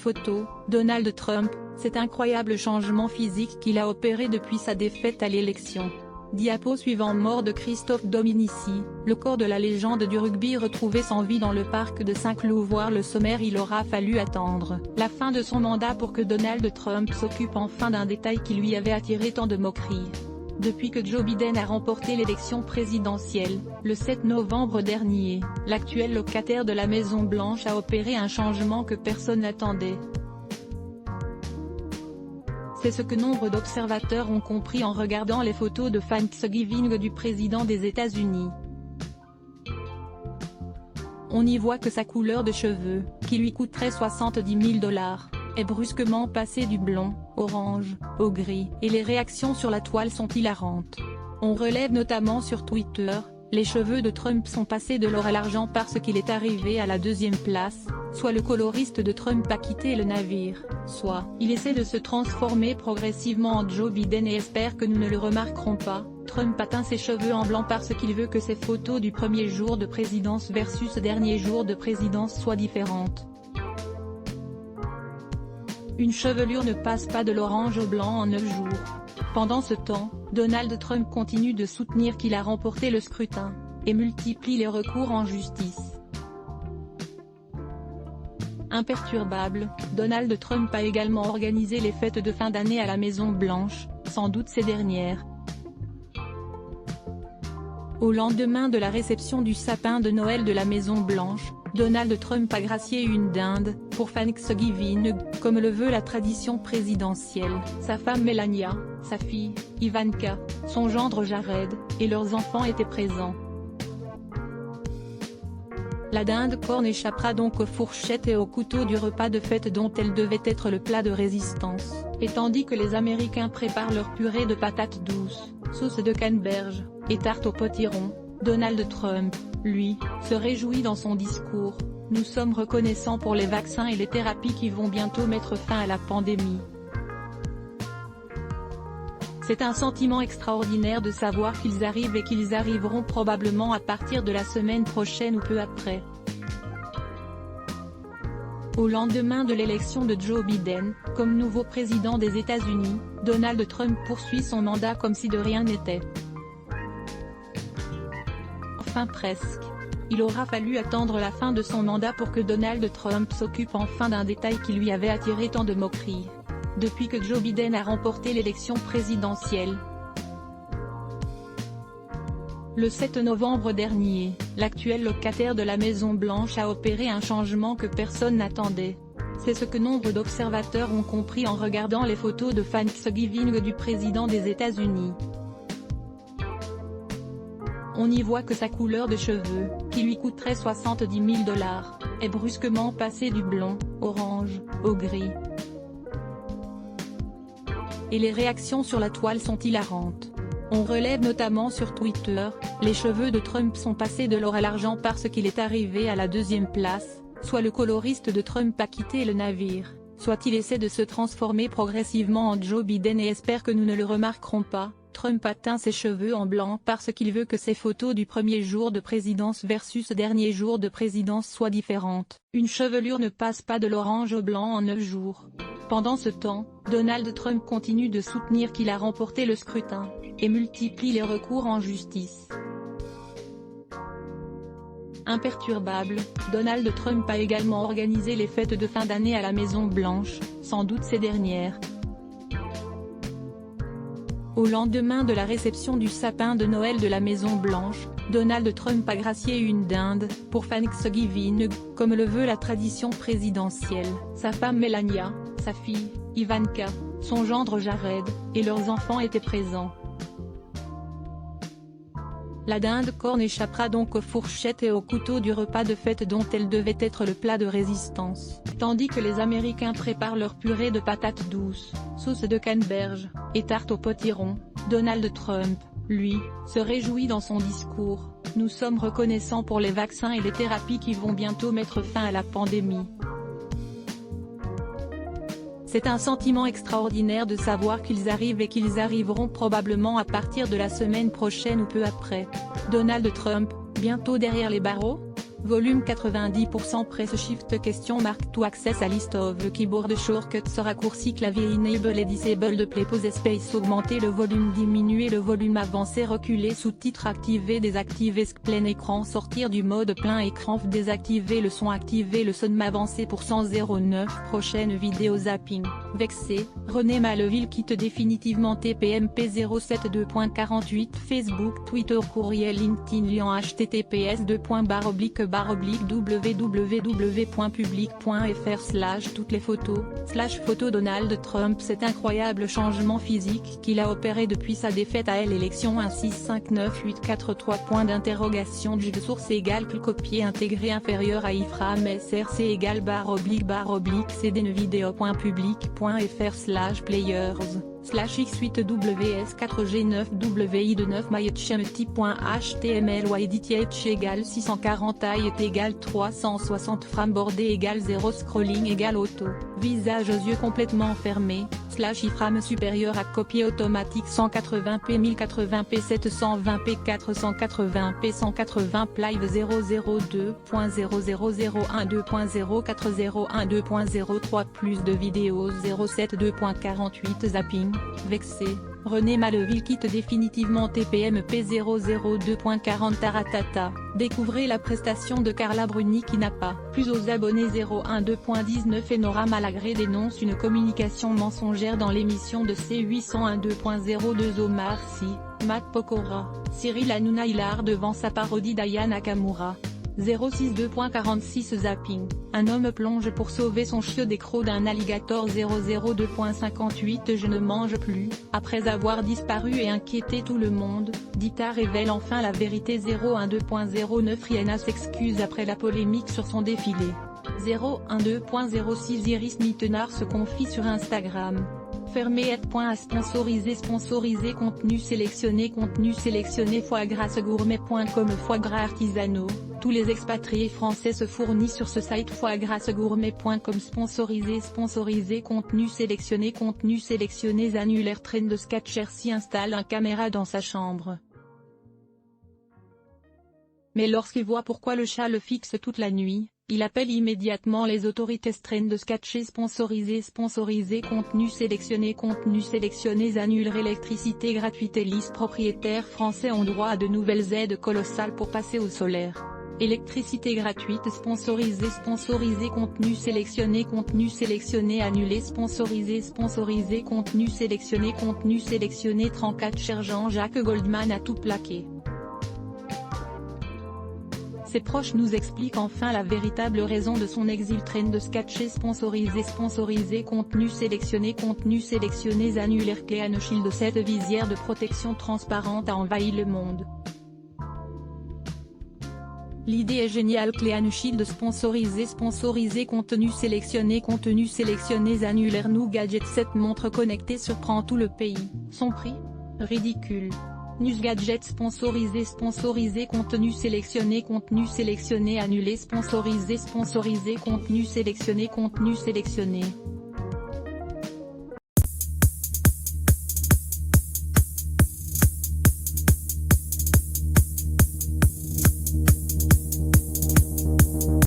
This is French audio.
photo, Donald Trump, cet incroyable changement physique qu'il a opéré depuis sa défaite à l'élection. Diapo suivant: mort de Christophe Dominici, le corps de la légende du rugby retrouvé sans vie dans le parc de Saint-Cloud. Voir le sommaire. Il aura fallu attendre la fin de son mandat pour que Donald Trump s'occupe enfin d'un détail qui lui avait attiré tant de moqueries. Depuis que Joe Biden a remporté l'élection présidentielle, le 7 novembre dernier, l'actuel locataire de la Maison Blanche a opéré un changement que personne n'attendait. C'est ce que nombre d'observateurs ont compris en regardant les photos de Thanksgiving du président des États-Unis. On y voit que sa couleur de cheveux, qui lui coûterait 70 000 $, est brusquement passée du blond, orange, au gris, et les réactions sur la toile sont hilarantes. On relève notamment sur Twitter: les cheveux de Trump sont passés de l'or à l'argent parce qu'il est arrivé à la deuxième place, soit le coloriste de Trump a quitté le navire, soit il essaie de se transformer progressivement en Joe Biden et espère que nous ne le remarquerons pas. Trump a teint ses cheveux en blanc parce qu'il veut que ses photos du premier jour de présidence versus dernier jour de présidence soient différentes. Une chevelure ne passe pas de l'orange au blanc en 9 jours. Pendant ce temps, Donald Trump continue de soutenir qu'il a remporté le scrutin, et multiplie les recours en justice. Imperturbable, Donald Trump a également organisé les fêtes de fin d'année à la Maison Blanche, sans doute ces dernières. Au lendemain de la réception du sapin de Noël de la Maison Blanche, Donald Trump a gracié une dinde, pour Thanksgiving, comme le veut la tradition présidentielle. Sa femme Melania, sa fille, Ivanka, son gendre Jared, et leurs enfants étaient présents. La dinde corne échappera donc aux fourchettes et aux couteaux du repas de fête dont elle devait être le plat de résistance, et tandis que les Américains préparent leur purée de patates douces, sauce de canneberge, et tarte au potiron, Donald Trump, lui, se réjouit dans son discours: nous sommes reconnaissants pour les vaccins et les thérapies qui vont bientôt mettre fin à la pandémie. C'est un sentiment extraordinaire de savoir qu'ils arrivent et qu'ils arriveront probablement à partir de la semaine prochaine ou peu après. Au lendemain de l'élection de Joe Biden, comme nouveau président des États-Unis, Donald Trump poursuit son mandat comme si de rien n'était. Enfin presque. Il aura fallu attendre la fin de son mandat pour que Donald Trump s'occupe enfin d'un détail qui lui avait attiré tant de moqueries. Depuis que Joe Biden a remporté l'élection présidentielle. Le 7 novembre dernier, l'actuel locataire de la Maison Blanche a opéré un changement que personne n'attendait. C'est ce que nombre d'observateurs ont compris en regardant les photos de Thanksgiving du président des États-Unis. On y voit que sa couleur de cheveux, qui lui coûterait 70 000 $, est brusquement passée du blond, orange, au gris. Et les réactions sur la toile sont hilarantes. On relève notamment sur Twitter: les cheveux de Trump sont passés de l'or à l'argent parce qu'il est arrivé à la deuxième place, soit le coloriste de Trump a quitté le navire, soit il essaie de se transformer progressivement en Joe Biden et espère que nous ne le remarquerons pas. Trump a teint ses cheveux en blanc parce qu'il veut que ses photos du premier jour de présidence versus dernier jour de présidence soient différentes. Une chevelure ne passe pas de l'orange au blanc en 9 jours. Pendant ce temps, Donald Trump continue de soutenir qu'il a remporté le scrutin, et multiplie les recours en justice. Imperturbable, Donald Trump a également organisé les fêtes de fin d'année à la Maison Blanche, sans doute ces dernières. Au lendemain de la réception du sapin de Noël de la Maison Blanche, Donald Trump a gracié une dinde, pour Thanksgiving, comme le veut la tradition présidentielle. Sa femme Melania, sa fille, Ivanka, son gendre Jared, et leurs enfants étaient présents. La dinde corne échappera donc aux fourchettes et aux couteaux du repas de fête dont elle devait être le plat de résistance, tandis que les Américains préparent leur purée de patates douces, sauce de canneberge, et tarte au potiron. Donald Trump, lui, se réjouit dans son discours: nous sommes reconnaissants pour les vaccins et les thérapies qui vont bientôt mettre fin à la pandémie. C'est un sentiment extraordinaire de savoir qu'ils arrivent et qu'ils arriveront probablement à partir de la semaine prochaine ou peu après. Donald Trump, bientôt derrière les barreaux? Volume 90% Press Shift question marque to access a list of the keyboard shortcuts raccourci clavier enable et disable play pause space augmenter le volume diminuer le volume avancer reculer sous-titres activer désactiver plein écran sortir du mode plein écran désactiver le son avancer pour 109 prochaine vidéo zapping, vexé, René Maleville quitte définitivement TPMP 072.48 Facebook Twitter courriel LinkedIn lien https://www.public.fr/ toutes les photos, /photo Donald Trump cet incroyable changement physique qu'il a opéré depuis sa défaite à l'élection 1659843 point d'interrogation de source égale copier intégré inférieur à iframe src égale /cdn-video.public.fr/players/x8ws4g9wi2 html égale 640 height égale 360 frames bordé égale 0 scrolling égale auto, visage aux yeux complètement fermés, /iframe supérieur à copier automatique 180p 1080p 720p 480p 180 live 002.00012.04012.03 plus de vidéos 072.48 zapping, vexé, René Maleville quitte définitivement TPMP 002.40 taratata, découvrez la prestation de Carla Bruni qui n'a pas plus aux abonnés 012.19 et Nora Malagré dénonce une communication mensongère dans l'émission de C801 Omar Sy, Matt Pokora, Cyril Hanouna Hilar devant sa parodie d'Aya Nakamura. 062.46 zapping, un homme plonge pour sauver son chiot des crocs d'un alligator 002.58 je ne mange plus, après avoir disparu et inquiété tout le monde, Dita révèle enfin la vérité 012.09 Rihanna s'excuse après la polémique sur son défilé. 012.06 Iris Mittenard se confie sur Instagram. Fermé @à sponsoriser contenu sélectionné foie gras gourmet.com foie gras artisanaux, tous les expatriés français se fournissent sur ce site foiegrasgourmet.com sponsorisé contenu sélectionné annulaire train de Sketcher s'y installe un caméra dans sa chambre. Mais lorsqu'il voit pourquoi le chat le fixe toute la nuit, il appelle immédiatement les autorités. Train de sketcher sponsorisé contenu sélectionné annule électricité gratuite. Liste propriétaires français ont droit à de nouvelles aides colossales pour passer au solaire. Électricité gratuite sponsorisé contenu sélectionné annulé sponsorisé contenu sélectionné 34 cher Jean-Jacques Goldman a tout plaqué. Ses proches nous expliquent enfin la véritable raison de son exil. Train de sketcher sponsorisé contenu sélectionné annulaire. Clean Shield. Cette visière de protection transparente a envahi le monde. L'idée est géniale. Clean Shield sponsorisé contenu sélectionné annulaire. Nous Gadget. Cette montre connectée surprend tout le pays. Son prix ? Ridicule. News Gadget sponsorisé contenu sélectionné annulé sponsorisé contenu sélectionné